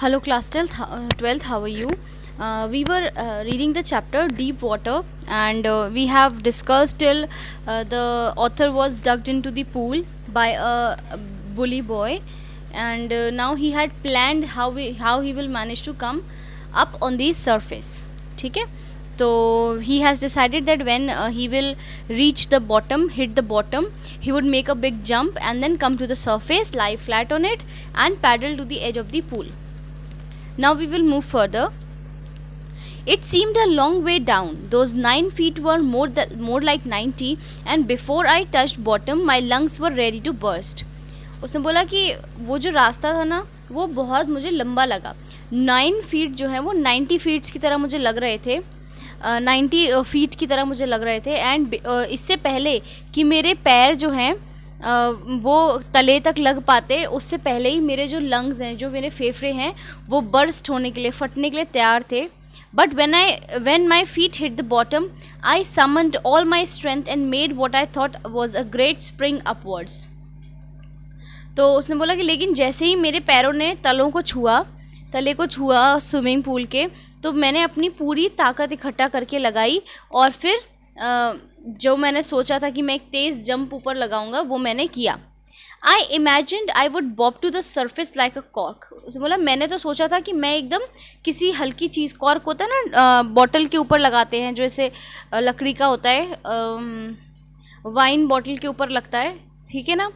Hello, class 12th. How are you? We were reading the chapter Deep Water, and we have discussed till the author was dug into the pool by a bully boy, and now he had planned how he will manage to come up on the surface. ठीक है. So he has decided that when he will reach the bottom, hit the bottom, he would make a big jump and then come to the surface, lie flat on it, and paddle to the edge of the pool. Now we will move further. It seemed a long way down. Those 9 feet were more like 90, and before I touched bottom, my lungs were ready to burst. उसने बोला कि वो जो रास्ता था ना वो बहुत मुझे लंबा लगा. 9 फीट जो है वो 90 फीट्स की तरह मुझे लग रहे थे, 90 फीट की तरह मुझे लग रहे थे. एंड इससे पहले कि मेरे पैर जो हैं वो तले तक लग पाते, उससे पहले ही मेरे जो लंग्स हैं, जो मेरे फेफड़े हैं, वो बर्स्ट होने के लिए, फटने के लिए तैयार थे. But when my feet hit the bottom, I summoned all my strength and made what I thought was a great spring upwards. तो उसने बोला कि लेकिन जैसे ही मेरे पैरों ने तले को छुआ स्विमिंग पूल के, तो मैंने अपनी पूरी ताकत इकट्ठा करके लगाई और फिर जो मैंने सोचा था कि मैं एक तेज़ जंप ऊपर लगाऊंगा वो मैंने किया. I imagined I would bob to the surface like a cork. उसने बोला मैंने तो सोचा था कि मैं एकदम किसी हल्की चीज़, कॉर्क होता है ना बॉटल के ऊपर लगाते हैं, जो ऐसे लकड़ी का होता है, वाइन बॉटल के ऊपर लगता है, ठीक है ना.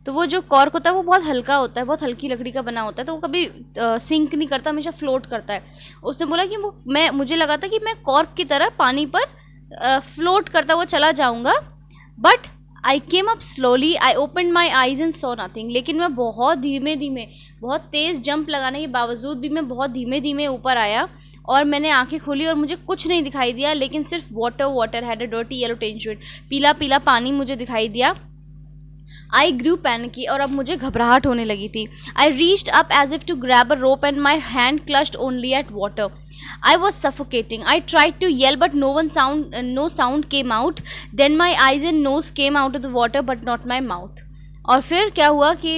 तो वो जो कॉर्क होता है वो बहुत हल्का होता है, बहुत हल्की लकड़ी का बना होता है, तो वो कभी सिंक नहीं करता, हमेशा फ्लोट करता है. उसने बोला कि मुझे लगा था कि मैं कॉर्क की तरह पानी पर फ्लोट करता हुआ चला जाऊंगा. But I came up slowly, I open my eyes and saw nothing. लेकिन मैं बहुत धीमे धीमे, बहुत तेज़ जंप लगाने के बावजूद भी मैं बहुत धीमे धीमे ऊपर आया और मैंने आंखें खोली और मुझे कुछ नहीं दिखाई दिया, लेकिन सिर्फ water had a dirty yellow tinge to it. पीला पीला पानी मुझे दिखाई दिया. आई ग्रू पैनिकी, और अब मुझे घबराहट होने लगी थी. I reached up as if to grab a rope and my hand clutched only at water. I was suffocating. I tried to yell but no sound came out. Then my eyes and nose came out of the water but not my mouth. और फिर क्या हुआ कि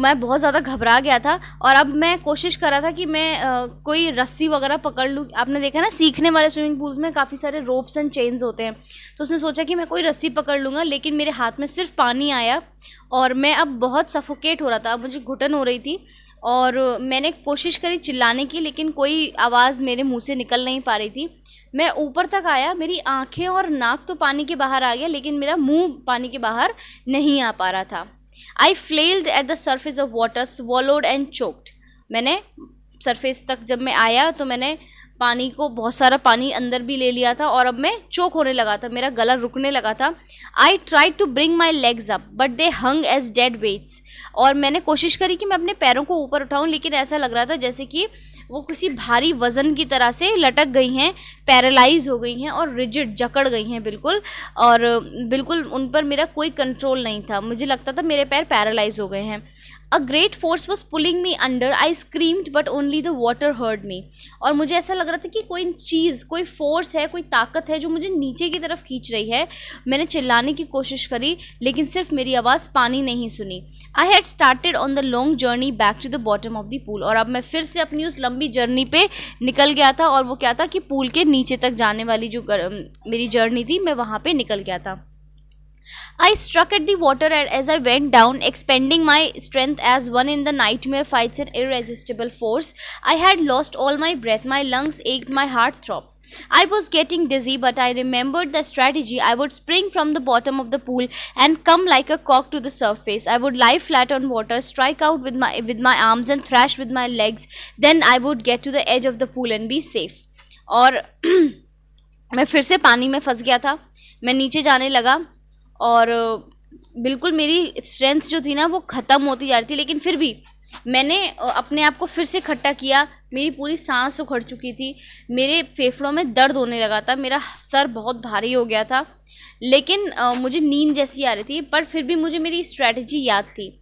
मैं बहुत ज़्यादा घबरा गया था और अब मैं कोशिश कर रहा था कि मैं कोई रस्सी वगैरह पकड़ लूँ. आपने देखा ना सीखने वाले स्विमिंग पूल्स में काफ़ी सारे रोप्स एंड चेन्स होते हैं, तो उसने सोचा कि मैं कोई रस्सी पकड़ लूँगा, लेकिन मेरे हाथ में सिर्फ पानी आया और मैं अब बहुत सफोकेट हो रहा था. अब मुझे घुटन हो रही थी और मैंने कोशिश करी चिल्लाने की, लेकिन कोई आवाज़ मेरे मुंह से निकल नहीं पा रही थी. मैं ऊपर तक आया, मेरी आंखें और नाक तो पानी के बाहर आ गया, लेकिन मेरा मुंह पानी के बाहर नहीं आ पा रहा था. I flailed at the surface of water, swallowed and choked. मैंने सरफेस तक जब मैं आया तो मैंने पानी को, बहुत सारा पानी अंदर भी ले लिया था और अब मैं चोक होने लगा था, मेरा गला रुकने लगा था. I tried to bring my legs up but they hung as dead weights. और मैंने कोशिश करी कि मैं अपने पैरों को ऊपर उठाऊं, लेकिन ऐसा लग रहा था जैसे कि वो किसी भारी वज़न की तरह से लटक गई हैं, पैरालाइज हो गई हैं और रिजिड जकड़ गई हैं बिल्कुल, और बिल्कुल उन पर मेरा कोई कंट्रोल नहीं था. मुझे लगता था मेरे पैर पैरालाइज हो गए हैं. A great force was pulling me under. I screamed but only the water heard me. और मुझे ऐसा लग रहा था कि कोई चीज़, कोई फोर्स है, कोई ताकत है जो मुझे नीचे की तरफ खींच रही है. मैंने चिल्लाने की कोशिश करी, लेकिन सिर्फ मेरी आवाज़ पानी नहीं सुनी. I had started on the long journey back to the bottom of the pool. और अब मैं फिर से अपनी उस लंबी जर्नी पे निकल गया था, और वो क्या था कि पूल के नीचे तक जाने वाली जो मेरी जर्नी थी, मैं वहाँ पे निकल गया था. I struck at the water as I went down, expending my strength as one in the nightmare fights an irresistible force. I had lost all my breath, my lungs ached, my heart throbbed. I was getting dizzy, but I remembered the strategy. I would spring from the bottom of the pool and come like a cork to the surface. I would lie flat on water, strike out with my arms and thrash with my legs. Then I would get to the edge of the pool and be safe. और मैं फिर से पानी में फंस गया था. मैं नीचे जाने लगा और बिल्कुल मेरी स्ट्रेंथ जो थी ना वो ख़त्म होती जा रही थी, लेकिन फिर भी मैंने अपने आप को फिर से इकट्ठा किया. मेरी पूरी सांस उखड़ चुकी थी, मेरे फेफड़ों में दर्द होने लगा था, मेरा सर बहुत भारी हो गया था, लेकिन मुझे नींद जैसी आ रही थी. पर फिर भी मुझे मेरी स्ट्रैटेजी याद थी,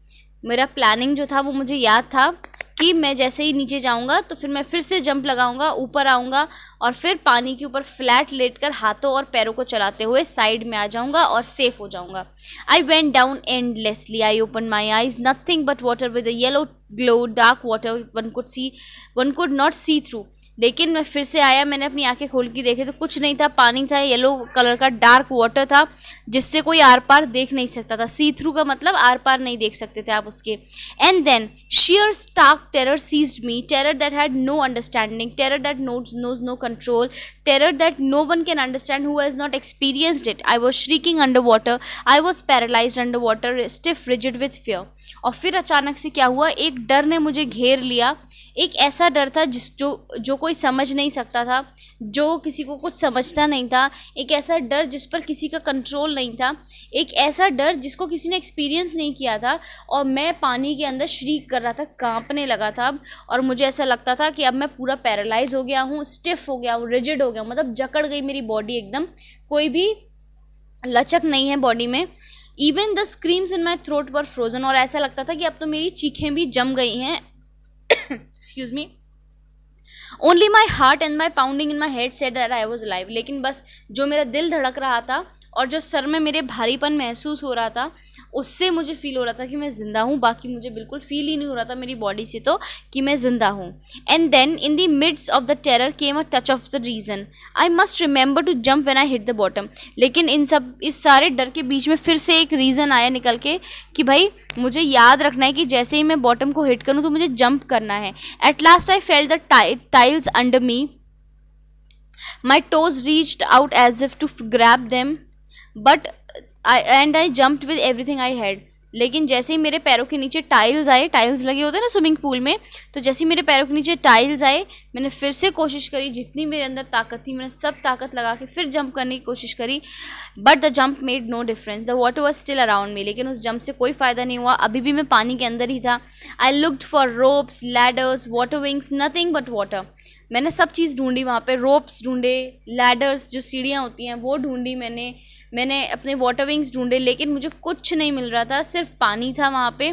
मेरा प्लानिंग जो था वो मुझे याद था. कि मैं जैसे ही नीचे जाऊंगा तो फिर मैं फिर से जंप लगाऊंगा, ऊपर आऊंगा और फिर पानी के ऊपर फ्लैट लेटकर हाथों और पैरों को चलाते हुए साइड में आ जाऊंगा और सेफ हो जाऊंगा। I went down endlessly, I open my eyes, nothing but water with a yellow glow, dark water one could not see through. लेकिन मैं फिर से आया, मैंने अपनी आंखें खोल के देखे तो कुछ नहीं था, पानी था, येलो कलर का डार्क वाटर था जिससे कोई आर पार देख नहीं सकता था। सी थ्रू का मतलब आर पार नहीं देख सकते थे आप उसके। And then sheer stark terror seized me, terror that had no understanding, terror that knows no control, terror that no one can understand who has not experienced it. I was shrieking underwater, I was paralyzed underwater, stiff rigid with fear. और फिर अचानक से क्या हुआ, एक डर ने मुझे घेर लिया। एक ऐसा डर था जो कोई समझ नहीं सकता था, जो किसी को कुछ समझता नहीं था। एक ऐसा डर जिस पर किसी का कंट्रोल नहीं था, एक ऐसा डर जिसको किसी ने एक्सपीरियंस नहीं किया था। और मैं पानी के अंदर श्रीक कर रहा था, कांपने लगा था अब, और मुझे ऐसा लगता था कि अब मैं पूरा पैरालाइज हो गया हूँ, स्टिफ हो गया हूँ, रिजिड हो गया हूँ, मतलब जकड़ गई मेरी बॉडी एकदम, कोई भी लचक नहीं है बॉडी में। Even the screams in my throat were frozen, और ऐसा लगता था कि अब तो मेरी चीखें भी जम गई हैं। Excuse me. Only my heart and my pounding in my head said that I was live. लेकिन बस जो मेरा दिल धड़क रहा था और जो सर में मेरे भारीपन महसूस हो रहा था, उससे मुझे फील हो रहा था कि मैं ज़िंदा हूँ। बाकी मुझे बिल्कुल फील ही नहीं हो रहा था मेरी बॉडी से तो कि मैं ज़िंदा हूँ। And then in the midst of the terror came a touch of the reason, I must remember to jump when I hit the bottom. लेकिन इस सारे डर के बीच में फिर से एक रीज़न आया निकल के कि भाई मुझे याद रखना है कि जैसे ही मैं बॉटम को हिट करूँ तो मुझे जंप करना है। At last I felt the tiles under me, my toes reached out as if to grab them, but I jumped with everything I had. लेकिन जैसे ही मेरे पैरों के नीचे टाइल्स आए, टाइल्स लगे होते हैं ना स्विमिंग पूल में, तो जैसे ही मेरे पैरों के नीचे टाइल्स आए, मैंने फिर से कोशिश करी, जितनी मेरे अंदर ताकत थी मैंने सब ताकत लगा के फिर जंप करने की कोशिश करी। But the jump made no difference, the water was still around me. लेकिन उस जंप से कोई फ़ायदा नहीं हुआ, अभी भी मैं पानी के अंदर ही था। I looked for ropes, ladders, water wings, nothing but water. मैंने सब चीज़ ढूंढी वहाँ पे, रोप्स ढूंढे, लैडर्स जो सीढ़ियाँ होती हैं वो ढूंढी मैंने अपने वाटर विंग्स ढूंढे, लेकिन मुझे कुछ नहीं मिल रहा था, सिर्फ पानी था वहाँ पे।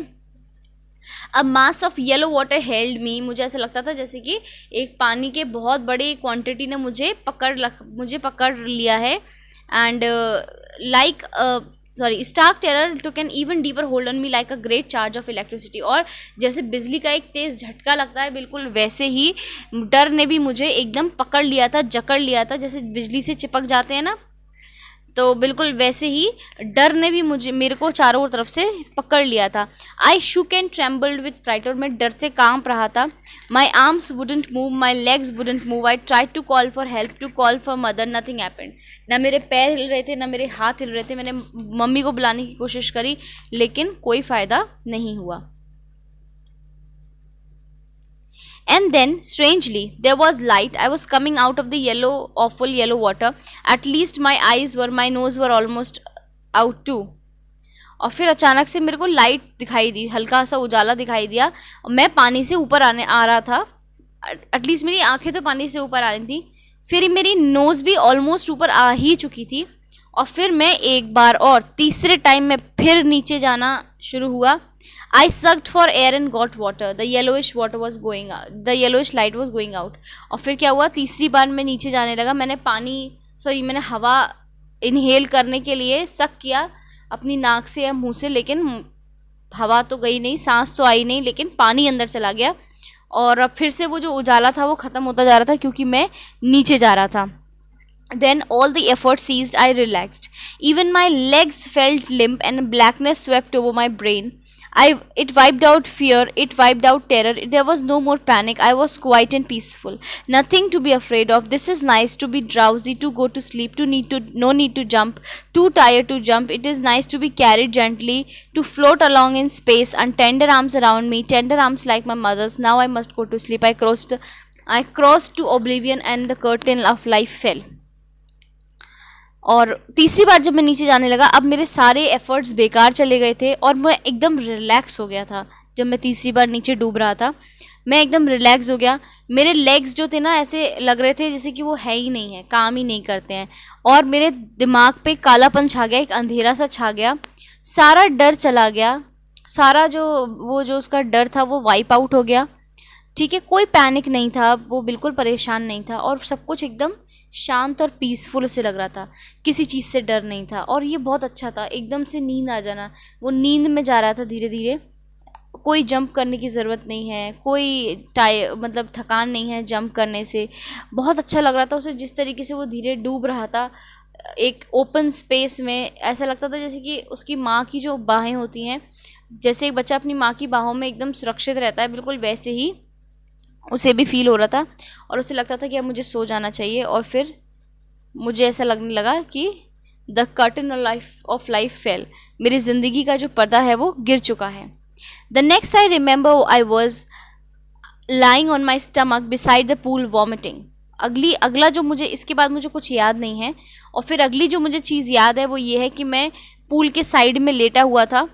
अब mass of yellow water held मी, मुझे ऐसा लगता था जैसे कि एक पानी के बहुत बड़ी क्वांटिटी ने मुझे पकड़ लिया है। And like sorry stark terror took an even deeper hold on me like a great charge of electricity. और जैसे बिजली का एक तेज़ झटका लगता है, बिल्कुल वैसे ही डर ने भी मुझे एकदम पकड़ लिया था, जकड़ लिया था, जैसे बिजली से चिपक जाते हैं ना, तो बिल्कुल वैसे ही डर ने भी मेरे को चारों तरफ से पकड़ लिया था। I shook and trembled with fright, और मैं डर से कांप रहा था। My arms wouldn't move, my legs wouldn't move, I try to call for help, to call for mother, nothing happened. ना मेरे पैर हिल रहे थे, ना मेरे हाथ हिल रहे थे। मैंने मम्मी को बुलाने की कोशिश करी, लेकिन कोई फ़ायदा नहीं हुआ। And then, strangely, there was light. I was coming out of the awful yellow water. At least my nose were almost out too. और फिर अचानक से मेरे को लाइट दिखाई दी, हल्का सा उजाला दिखाई दिया, और मैं पानी से ऊपर आ रहा था। एटलीस्ट मेरी आंखें तो पानी से ऊपर आ रही थी, फिर मेरी नोज़ भी ऑलमोस्ट ऊपर आ ही चुकी थी। और फिर मैं एक बार और तीसरे टाइम में फिर नीचे जाना शुरू हुआ। I sucked for air and got water. The yellowish light was going out. और फिर क्या हुआ, तीसरी बार मैं नीचे जाने लगा। मैंने हवा इनहेल करने के लिए सक किया अपनी नाक से या मुंह से, लेकिन हवा तो गई नहीं, सांस तो आई नहीं, लेकिन पानी अंदर चला गया। और अब फिर से वो जो उजाला था वो ख़त्म होता जा रहा था, क्योंकि मैं नीचे जा रहा था। Then all the effort ceased. I relaxed. Even my legs felt limp and blackness swept over my brain. It wiped out fear. It wiped out terror. There was no more panic. I was quiet and peaceful. Nothing to be afraid of. This is nice to be drowsy, to go to sleep, no need to jump, too tired to jump. It is nice to be carried gently, to float along in space, and tender arms around me, tender arms like my mother's. Now I must go to sleep. I crossed to oblivion, and the curtain of life fell. और तीसरी बार जब मैं नीचे जाने लगा, अब मेरे सारे एफर्ट्स बेकार चले गए थे और मैं एकदम रिलैक्स हो गया था। जब मैं तीसरी बार नीचे डूब रहा था, मैं एकदम रिलैक्स हो गया। मेरे लेग्स जो थे ना, ऐसे लग रहे थे जैसे कि वो है ही नहीं है, काम ही नहीं करते हैं। और मेरे दिमाग पे कालापन छा गया, एक अंधेरा सा छा गया, सारा डर चला गया, सारा जो उसका डर था वो वाइप आउट हो गया। ठीक है, कोई पैनिक नहीं था, वो बिल्कुल परेशान नहीं था और सब कुछ एकदम शांत और पीसफुल उसे लग रहा था, किसी चीज़ से डर नहीं था और ये बहुत अच्छा था। एकदम से नींद आ जाना, वो नींद में जा रहा था धीरे धीरे, कोई जंप करने की ज़रूरत नहीं है, कोई मतलब थकान नहीं है जंप करने से। बहुत अच्छा लग रहा था उसे, जिस तरीके से वो धीरे डूब रहा था एक ओपन स्पेस में। ऐसा लगता था जैसे कि उसकी माँ की जो बाहें होती हैं, जैसे एक बच्चा अपनी माँ की बाहों में एकदम सुरक्षित रहता है, बिल्कुल वैसे ही उसे भी फील हो रहा था। और उसे लगता था कि अब मुझे सो जाना चाहिए। और फिर मुझे ऐसा लगने लगा कि the curtain of life fail, मेरी ज़िंदगी का जो पर्दा है वो गिर चुका है। The next I remember I was lying on my stomach beside the pool vomiting. अगला जो मुझे, इसके बाद मुझे कुछ याद नहीं है। और फिर अगली जो मुझे चीज़ याद है वो ये है कि मैं पूल के साइड में लेटा हुआ था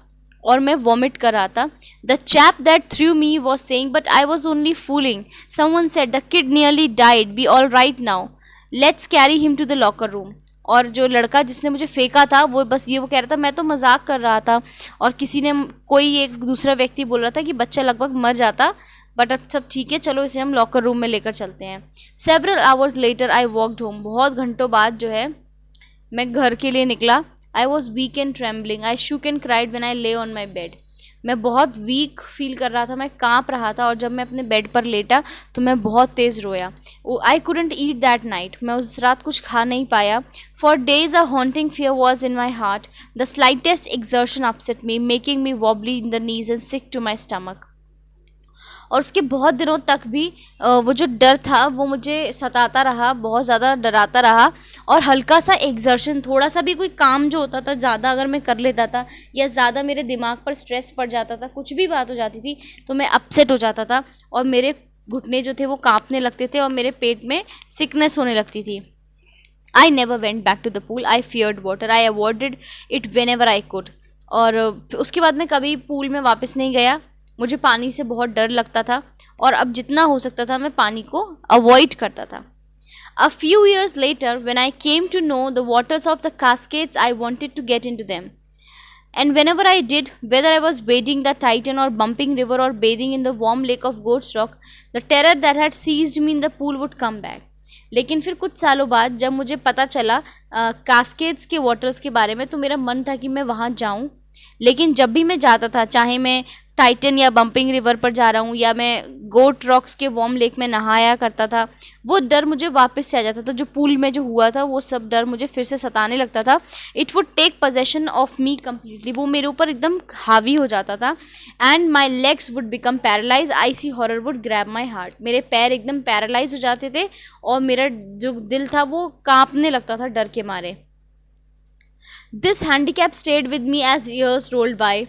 और मैं वॉमिट कर रहा था। The chap that through me was saying but I was only fooling, someone said the kid nearly died, be all right now, let's carry him to the locker room. और जो लड़का जिसने मुझे फेंका था वो बस ये वो कह रहा था मैं तो मजाक कर रहा था। और किसी ने, कोई एक दूसरा व्यक्ति बोल रहा था कि बच्चा लगभग मर जाता, बट अब सब ठीक है, चलो इसे हम लॉकर रूम में लेकर चलते हैं। Several hours later I walked home, बहुत घंटों बाद जो है मैं घर के लिए निकला। I was weak and trembling, I shook and cried when I ले ऑन माई बेड। मैं बहुत वीक फील कर रहा था, मैं काँप रहा था और जब मैं अपने बेड पर लेटा तो मैं बहुत तेज़ रोया। I couldn't eat that night, मैं उस रात कुछ खा नहीं पाया। For days a haunting fear was in my heart, the slightest exertion upset me, making me wobbly in the knees and sick to my stomach. और उसके बहुत दिनों तक भी वो जो डर था वो मुझे सताता रहा, बहुत ज़्यादा डराता रहा। और हल्का सा एग्जर्शन, थोड़ा सा भी कोई काम जो होता था, ज़्यादा अगर मैं कर लेता था या ज़्यादा मेरे दिमाग पर स्ट्रेस पड़ जाता था, कुछ भी बात हो जाती थी तो मैं अपसेट हो जाता था और मेरे घुटने जो थे वो कांपने लगते थे और मेरे पेट में सिकनेस होने लगती थी। I never went back to the pool, I feared water, I avoided it whenever I could. और उसके बाद मैं कभी पूल में वापस नहीं गया, मुझे पानी से बहुत डर लगता था और अब जितना हो सकता था मैं पानी को अवॉइड करता था। A few years later, when I came to know the waters of the Cascades, I wanted to get into them. And whenever I did, whether I was wading the Titan or bumping river or bathing in the warm lake of Goat's Rock, the terror that had seized me in the pool would come back. लेकिन फिर कुछ सालों बाद जब मुझे पता चला कास्केड्स के वाटर्स के बारे में तो मेरा मन था कि मैं वहाँ जाऊँ। लेकिन जब भी मैं जाता था, चाहे मैं टाइटन या बम्पिंग रिवर पर जा रहा हूँ या मैं गोट रॉक्स के वार्म लेक में नहाया करता था, वो डर मुझे वापस से आ जाता था। जो पूल में जो हुआ था वो सब डर मुझे फिर से सताने लगता था। It would take possession of me completely, वो मेरे ऊपर एकदम हावी हो जाता था। And my legs would become paralyse, I see horror would grab my heart, मेरे पैर एकदम पैरालाइज हो जाते थे और मेरा जो दिल था वो कांपने लगता था डर के मारे। This handicap stayed with me as years rolled by.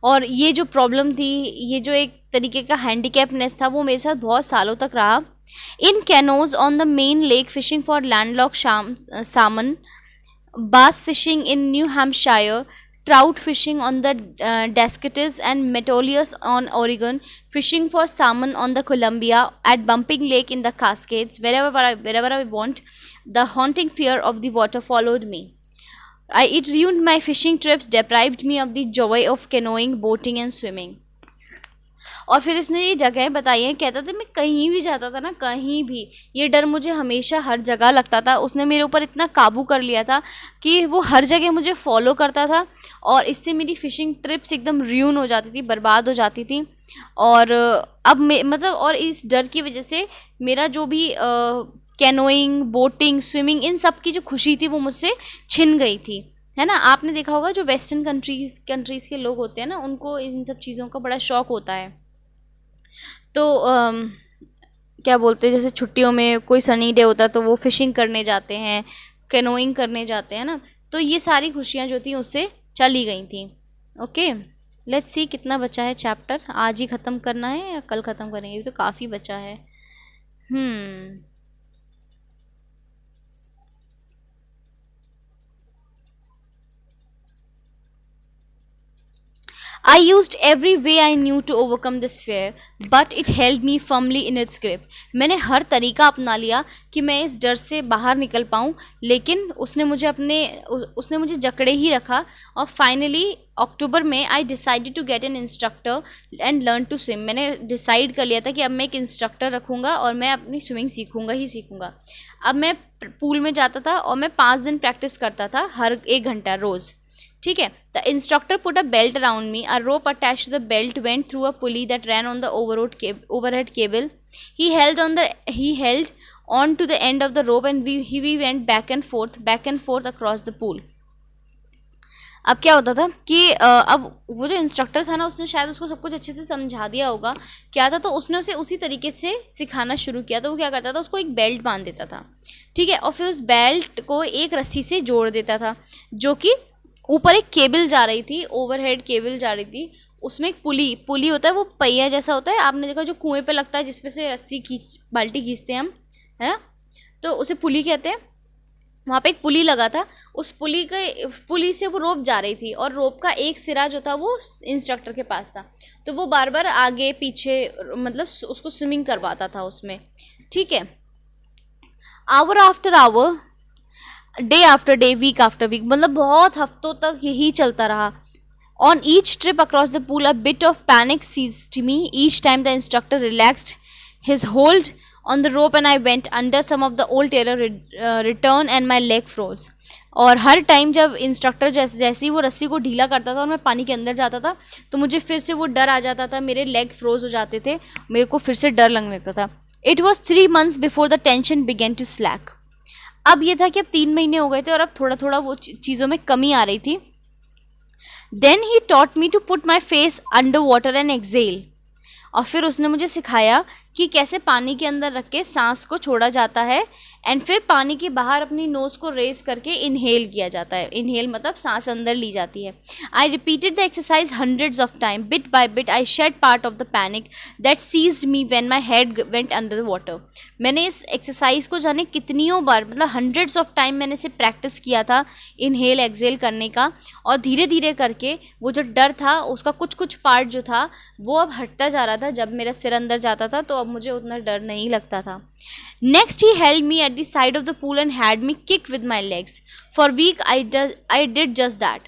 और ये जो प्रॉब्लम थी, ये जो एक तरीके का हैंडीकैपनेस था, वो मेरे साथ बहुत सालों तक रहा। In canoes on the main lake fishing for landlocked salmon, bass fishing in New Hampshire, trout fishing on the Dascatus and Metolius on Oregon, fishing for salmon on the Columbia, at Bumping Lake in the Cascades, wherever I want, the haunting fear of the water followed me. It ruined my fishing trips, deprived me of the joy of canoeing, boating and swimming. और फिर इसने ये जगह बताई है, कहता था मैं कहीं भी जाता था ना, कहीं भी ये डर मुझे हमेशा हर जगह लगता था। उसने मेरे ऊपर इतना काबू कर लिया था कि वो हर जगह मुझे फॉलो करता था और इससे मेरी फ़िशिंग ट्रिप्स एकदम र्यून हो जाती थी, बर्बाद हो जाती थी। और अब मतलब और इस डर की वजह से मेरा जो भी कैनोइंग, बोटिंग, स्विमिंग, इन सब की जो खुशी थी वो मुझसे छिन गई थी, है ना। आपने देखा होगा जो वेस्टर्न कंट्रीज़ के लोग होते हैं ना, उनको इन सब चीज़ों का बड़ा शौक़ होता है। तो क्या बोलते हैं, जैसे छुट्टियों में कोई सनी डे होता है तो वो फिशिंग करने जाते हैं, कैनोइंग करने जाते हैं ना। तो ये सारी खुशियाँ जो थी उससे चली गई थी। ओके, लेट्स सी कितना बचा है चैप्टर, आज ही ख़त्म करना है या कल ख़त्म करेंगे, अभी तो काफ़ी बचा है। I used every way I knew to overcome this fear, but it held me firmly in its grip. मैंने हर तरीका अपना लिया कि मैं इस डर से बाहर निकल पाऊँ, लेकिन उसने मुझे जकड़े ही रखा. और फाइनली अक्टूबर में I decided to get an instructor and learn to swim. मैंने डिसाइड कर लिया था कि अब मैं एक इंस्ट्रक्टर रखूँगा और मैं अपनी स्विमिंग सीखूँगा ही सीखूँगा. अब मैं पूल में जाता था और मैं 5 दिन प्रैक्टिस करता था, हर 1 घंटा रोज़. ठीक है. The instructor put a belt around me, a rope attached to the belt went through a pulley that ran on the overhead cable. He held on to the end of the rope and we went back and forth across the pool. अब क्या होता था कि अब वो जो instructor था ना, उसने शायद उसको सब कुछ अच्छे से समझा दिया होगा क्या था, तो उसने उसे उसी तरीके से सिखाना शुरू किया. तो वो क्या करता था, उसको एक बेल्ट बांध देता था. ठीक है. और फिर उस बेल्ट को एक रस्सी से जोड़ देता था, जो कि ऊपर एक केबल जा रही थी, ओवरहेड केबल जा रही थी. उसमें एक पुली होता है, वो पहिया जैसा होता है, आपने देखा जो कुएं पे लगता है जिसपे से बाल्टी खींचते हैं हम, है ना, तो उसे पुली कहते हैं. वहाँ पे एक पुली लगा था. उस पुली से वो रोप जा रही थी और रोप का एक सिरा जो था वो इंस्ट्रक्टर के पास था. तो वो बार बार आगे पीछे मतलब उसको स्विमिंग करवाता था उसमें. ठीक है. Hour after hour, day after day, week after week, मतलब बहुत हफ्तों तक यही चलता रहा. On each trip across the pool, a bit of panic seized me. Each time the instructor relaxed his hold on the rope and I went under, some of the old terror returned and my leg froze. और हर time जब instructor जैसे ही वो रस्सी को ढीला करता था और मैं पानी के अंदर जाता था, तो मुझे फिर से वो डर आ जाता था, मेरे लेग फ्रोज हो जाते थे, मेरे को फिर से डर लगने लगता था. It was 3 months before the tension began to slack. अब ये था कि अब 3 महीने हो गए थे और अब थोड़ा थोड़ा वो चीज़ों में कमी आ रही थी. Then he taught me to put my face under water and exhale. और फिर उसने मुझे सिखाया कि कैसे पानी के अंदर रख के सांस को छोड़ा जाता है एंड फिर पानी के बाहर अपनी नोज को रेस करके इनहेल किया जाता है. इनहेल मतलब सांस अंदर ली जाती है. I repeated the exercise hundreds of time. Bit by bit I shed part of the panic that seized me when my head went under the water. मैंने इस एक्सरसाइज को जाने कितनियों बार, मतलब हंड्रेड्स ऑफ टाइम मैंने इसे प्रैक्टिस किया था inhale exhale करने का. और धीरे धीरे करके वो जो डर था उसका कुछ कुछ पार्ट जो था वो अब हटता जा रहा था. जब मेरा सिर अंदर जाता था तो अब मुझे उतना डर नहीं लगता था. Next he held me at the side of the pool and had me kick with my legs. For a week I did just that.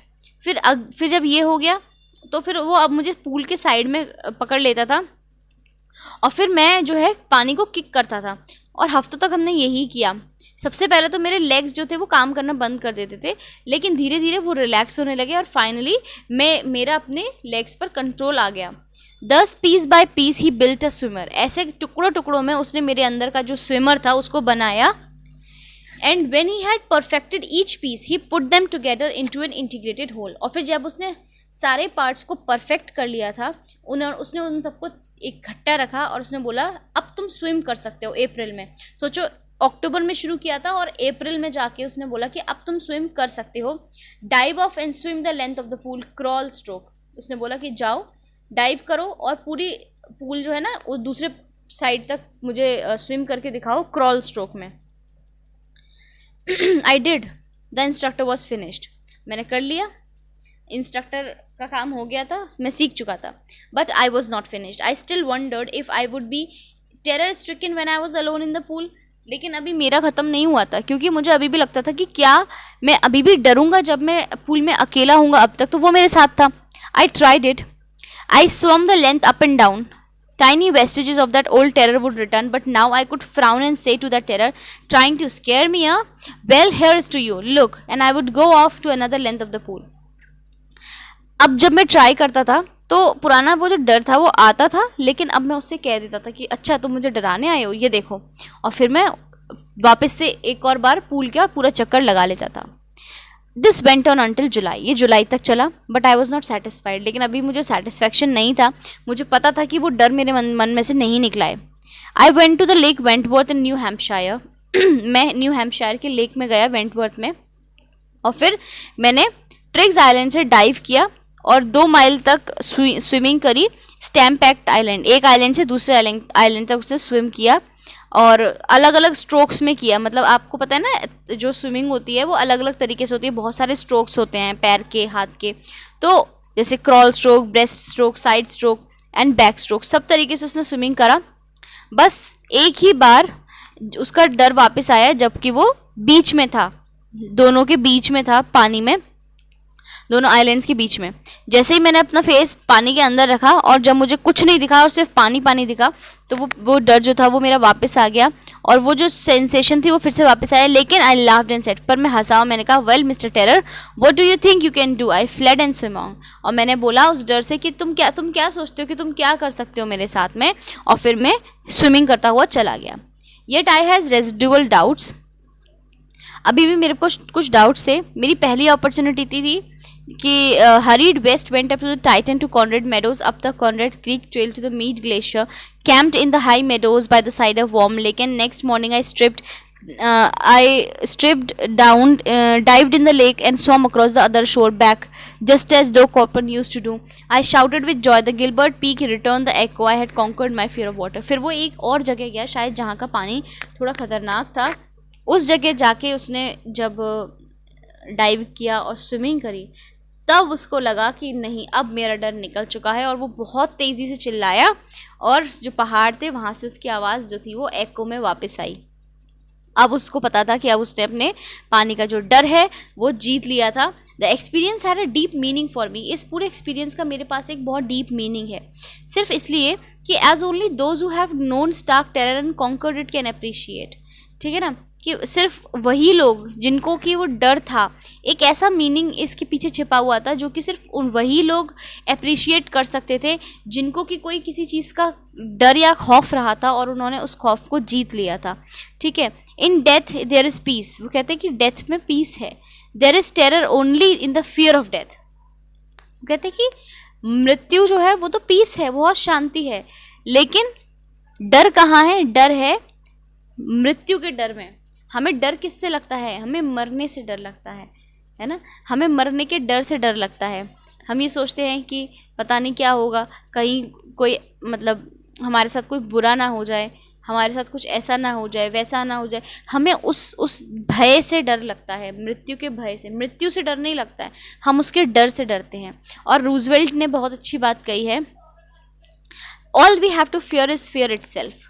फिर जब ये हो गया तो फिर वो अब मुझे पूल के साइड में पकड़ लेता था और फिर मैं जो है पानी को किक करता था. और हफ्तों तक हमने यही किया. सबसे पहले तो मेरे लेग्स जो थे वो काम करना बंद कर देते थे, लेकिन धीरे धीरे वो रिलैक्स होने लगे और फाइनली मेरा अपने लेग्स पर कंट्रोल आ गया. Thus piece by piece he built a swimmer. ऐसे टुकड़ों टुकड़ों में उसने मेरे अंदर का जो स्विमर था उसको बनाया. And when he had perfected each piece he put them together into an integrated whole. और फिर जब उसने सारे पार्ट्स को परफेक्ट कर लिया था, उसने उन सबको इकट्ठा रखा और उसने बोला अब तुम स्विम कर सकते हो. अप्रैल में, सोचो अक्टूबर में शुरू किया था और अप्रैल में जाके उसने बोला कि अब तुम स्विम कर सकते हो. Dive of and swim the length of the pool, crawl stroke. उसने बोला कि जाओ डाइव करो और पूरी पूल जो है ना वो दूसरे साइड तक मुझे स्विम करके दिखाओ क्रॉल स्ट्रोक में. I did. The instructor was finished. मैंने कर लिया, इंस्ट्रक्टर का काम हो गया था, मैं सीख चुका था. But I was not finished. I still wondered if I would be terror stricken when I was alone in the pool. लेकिन अभी मेरा ख़त्म नहीं हुआ था, क्योंकि मुझे अभी भी लगता था कि क्या मैं अभी भी डरूंगा जब मैं पूल में अकेला हूँगा. अब तक तो वो मेरे साथ था. I tried it. I swam the length up and down. Tiny vestiges of that old terror would return, but now I could frown and say to that terror, trying to scare me, well, here is to you, look, and I would go off to another length of the pool. अब जब मैं try करता था तो पुराना वो जो डर था वो आता था, लेकिन अब मैं उससे कह देता था कि अच्छा तुम मुझे डराने आए हो, ये देखो. और फिर मैं वापस से एक और बार पूल का पूरा चक्कर लगा लेता था. दिस वेंट ऑन अंटिल जुलाई. ये जुलाई तक चला. But I was not satisfied. लेकिन अभी मुझे सेटिस्फैक्शन नहीं था. मुझे पता था कि वो डर मेरे मन में से नहीं निकला है. I went to the lake Wentworth in New Hampshire. मैं न्यू हैम्पशायर के लेक में गया, वेंटवर्थ में. और फिर मैंने ट्रिग्स आइलैंड से डाइव किया और 2 माइल तक स्विमिंग करी स्टैम्पैक्ट आइलैंड. एक आइलैंड से दूसरे आइलैंड तक उसने स्विम किया और अलग अलग स्ट्रोक्स में किया. मतलब आपको पता है ना जो स्विमिंग होती है वो अलग अलग तरीके से होती है, बहुत सारे स्ट्रोक्स होते हैं पैर के, हाथ के. तो जैसे crawl stroke, breast stroke, side stroke and back stroke, सब तरीके से उसने स्विमिंग करा। बस एक ही बार उसका डर वापस आया जबकि वो बीच में था, दोनों के बीच में था, पानी में, दोनों आइलैंड्स के बीच में। जैसे ही मैंने अपना फेस पानी के अंदर रखा और जब मुझे कुछ नहीं दिखा और सिर्फ पानी पानी दिखा, तो वो डर जो था वो मेरा वापस आ गया और वो जो सेंसेशन थी वो फिर से वापस आया। लेकिन आई लाफ्ड एंड सेड, पर मैं हंसा और मैंने कहा, well mister terror, what do you think you can do? I fled and swim on. और मैंने बोला उस डर से कि तुम क्या सोचते हो कि तुम क्या कर सकते हो मेरे साथ में, और फिर मैं स्विमिंग करता हुआ चला गया। Yet I has residual doubts, अभी भी मेरे को कुछ डाउट्स थे। मेरी पहली अपॉर्चुनिटी थी कि hurried west went up to the Titan to Conrad Meadows, up the Conrad Creek Trail to the Mead Glacier, camped in the high meadows by the side of Warm Lake, and next morning I stripped down, dived in the lake and swam across the other shore back, just as Doc Copper used to do. I shouted with joy. The Gilbert Peak returned the echo. I had conquered my fear of water. फिर वो एक और जगह गया, शायद जहाँ का पानी थोड़ा खतरनाक था, उस जगह जाके उसने जब डाइव किया और स्विमिंग करी, तब उसको लगा कि नहीं, अब मेरा डर निकल चुका है। और वो बहुत तेज़ी से चिल्लाया और जो पहाड़ थे वहाँ से उसकी आवाज़ जो थी वो एको में वापस आई। अब उसको पता था कि अब उसने अपने पानी का जो डर है वो जीत लिया था। The experience had a deep meaning for me, इस पूरे एक्सपीरियंस का मेरे पास एक बहुत डीप मीनिंग है, सिर्फ इसलिए कि as only those who have known stark terror and conquered it can appreciate. ठीक है ना, कि सिर्फ वही लोग जिनको कि वो डर था, एक ऐसा मीनिंग इसके पीछे छिपा हुआ था जो कि सिर्फ वही लोग अप्रिशिएट कर सकते थे जिनको कि कोई किसी चीज़ का डर या खौफ रहा था और उन्होंने उस खौफ को जीत लिया था। ठीक है, in death there is peace, वो कहते हैं कि डेथ में पीस है। There is terror only in the fear of death, वो कहते हैं कि मृत्यु जो है वो तो पीस है, बहुत शांति है, लेकिन डर कहाँ है? डर है मृत्यु के डर में। हमें डर किससे लगता है? हमें मरने से डर लगता है ना, हमें मरने के डर से डर लगता है। हम ये सोचते हैं कि पता नहीं क्या होगा, कहीं कोई मतलब हमारे साथ कोई बुरा ना हो जाए, हमारे साथ कुछ ऐसा ना हो जाए, वैसा ना हो जाए, हमें उस भय से डर लगता है, मृत्यु के भय से। मृत्यु से डर नहीं लगता है, हम उसके डर से डरते हैं। और रूजवेल्ट ने बहुत अच्छी बात कही है, all we have to fear is fear itself,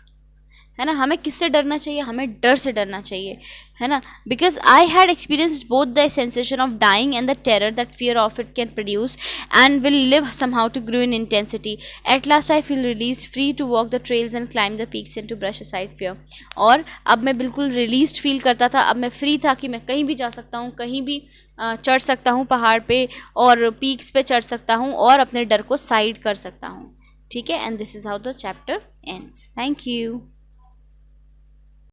है ना। हमें किससे डरना चाहिए? हमें डर से डरना चाहिए, है ना। Because I had experienced both the sensation of dying and the terror that fear of it can produce and will live somehow to grow in intensity. At last I feel release, free to walk the trails and climb the peaks and to brush aside fear. और अब मैं बिल्कुल release feel करता था, अब मैं free था कि मैं कहीं भी जा सकता हूँ, कहीं भी चढ़ सकता हूँ पहाड़ पे और पीक्स पे चढ़ सकता हूँ और अपने डर को साइड कर सकता हूँ। ठीक है, and this is how the chapter ends. Thank you.